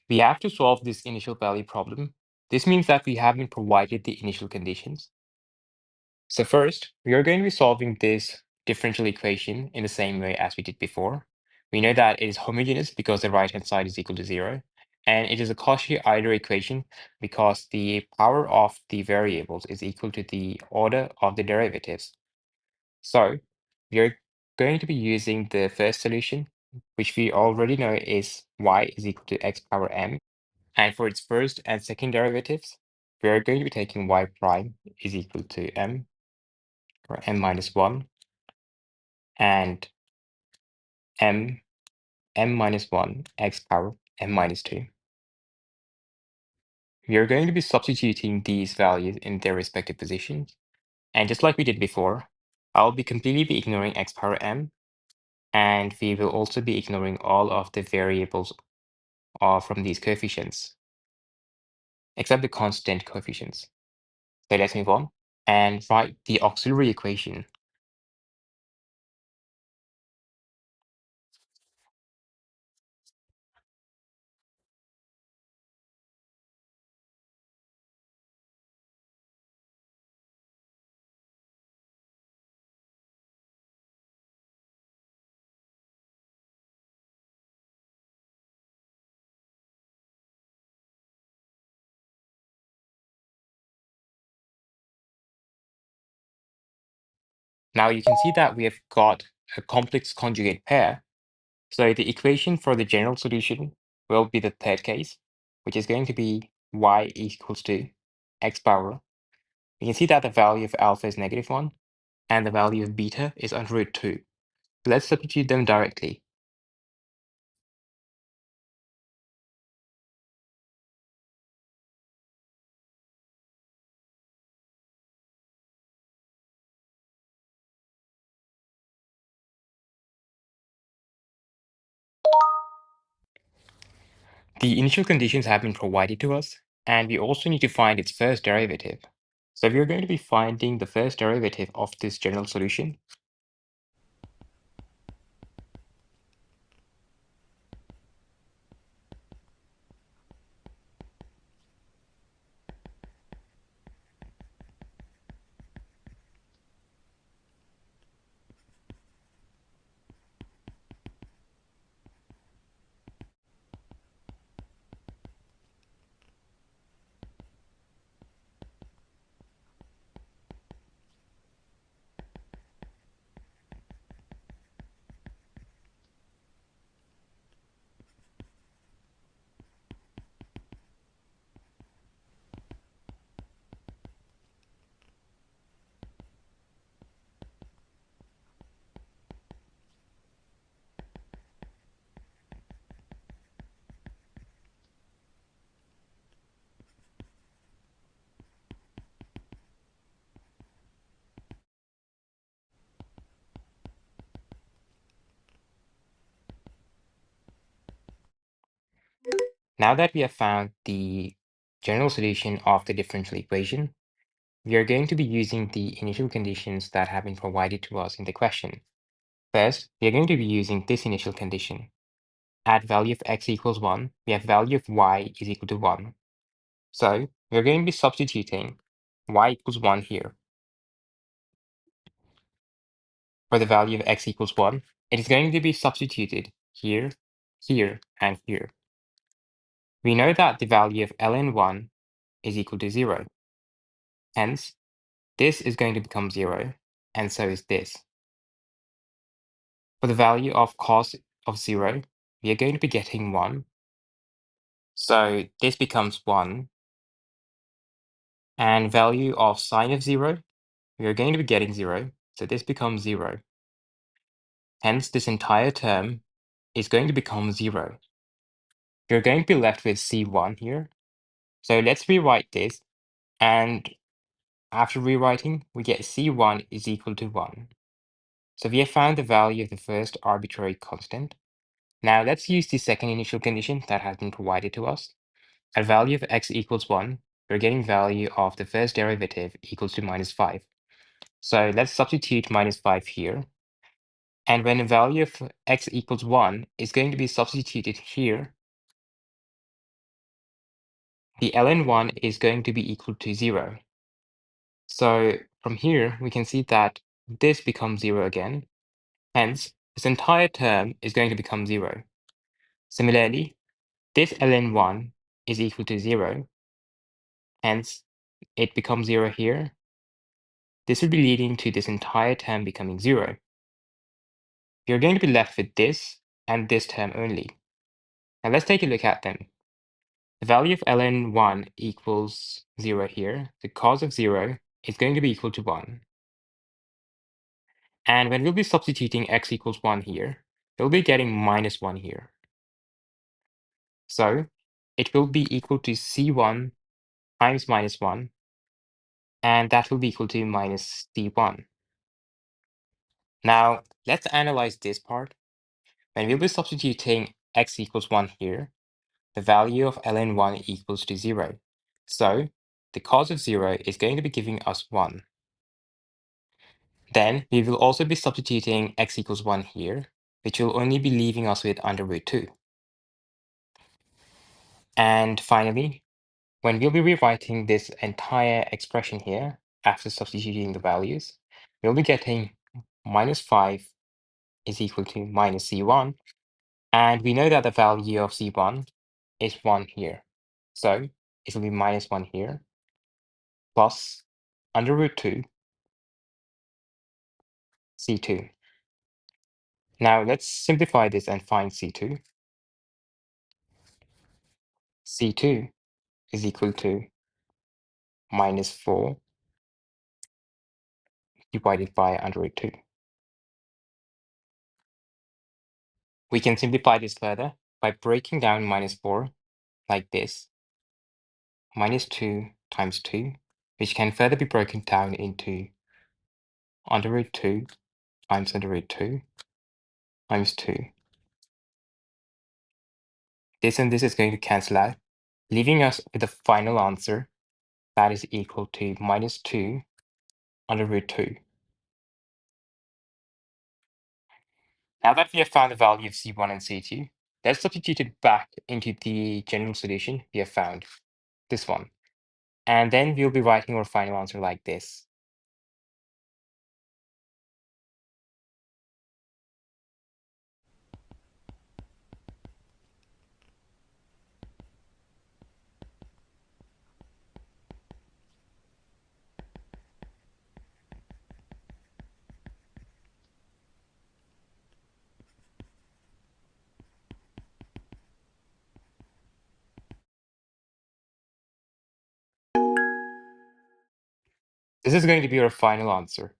We have to solve this initial value problem. This means that we haven't provided the initial conditions. So first, we are going to be solving this differential equation in the same way as we did before. We know that it is homogeneous because the right-hand side is equal to 0, and it is a Cauchy-Euler equation because the power of the variables is equal to the order of the derivatives. So we are going to be using the first solution, which we already know is y is equal to x power m. And for its first and second derivatives, we are going to be taking y prime is equal to m, or m minus 1, and m minus 1 x power m minus 2. We are going to be substituting these values in their respective positions. And just like we did before, I'll be completely ignoring x power m, and we will also be ignoring all of the variables from these coefficients, except the constant coefficients. So let's move on and write the auxiliary equation. Now you can see that we have got a complex conjugate pair. So the equation for the general solution will be the third case, which is going to be y equals to x power. You can see that the value of alpha is -1, and the value of beta is under root 2. So let's substitute them directly. The initial conditions have been provided to us, and we also need to find its first derivative. So we are going to be finding the first derivative of this general solution. Now that we have found the general solution of the differential equation, we are going to be using the initial conditions that have been provided to us in the question. First, we are going to be using this initial condition. At value of x equals 1, we have value of y is equal to 1. So we're going to be substituting y equals 1 here. For the value of x equals 1, it is going to be substituted here, here, and here. We know that the value of ln1 is equal to 0. Hence, this is going to become 0, and so is this. For the value of cos of 0, we are going to be getting 1. So this becomes 1. And value of sine of 0, we are going to be getting 0. So this becomes 0. Hence, this entire term is going to become 0. You're going to be left with C1 here. So let's rewrite this. And after rewriting, we get C1 is equal to 1. So we have found the value of the first arbitrary constant. Now let's use the second initial condition that has been provided to us. At value of x equals 1, we're getting value of the first derivative equals to -5. So let's substitute -5 here. And when the value of x equals 1 is going to be substituted here, the ln1 is going to be equal to 0. So from here, we can see that this becomes 0 again. Hence, this entire term is going to become 0. Similarly, this ln1 is equal to 0. Hence, it becomes 0 here. This will be leading to this entire term becoming 0. You're going to be left with this and this term only. Now let's take a look at them. The value of ln1 equals 0 here. The cos of 0 is going to be equal to 1. And when we'll be substituting x equals 1 here, we'll be getting minus 1 here. So it will be equal to c1 times minus 1, and that will be equal to minus c1. Now, let's analyze this part. When we'll be substituting x equals 1 here, the value of ln1 equals to 0. So the cos of 0 is going to be giving us 1. Then we will also be substituting x equals 1 here, which will only be leaving us with under root 2. And finally, when we'll be rewriting this entire expression here, after substituting the values, we'll be getting minus 5 is equal to minus c1. And we know that the value of c1 is 1 here. So it will be minus 1 here, plus under root 2 c2. Now let's simplify this and find c2. c2 is equal to minus 4 divided by under root 2. We can simplify this further by breaking down minus 4 like this. Minus 2 times 2, which can further be broken down into under root 2 times under root 2 times 2. This and this is going to cancel out, leaving us with a final answer that is equal to minus 2 under root 2. Now that we have found the value of c1 and c2, let's substitute it back into the general solution we have found, this one. And then we'll be writing our final answer like this. This is going to be our final answer.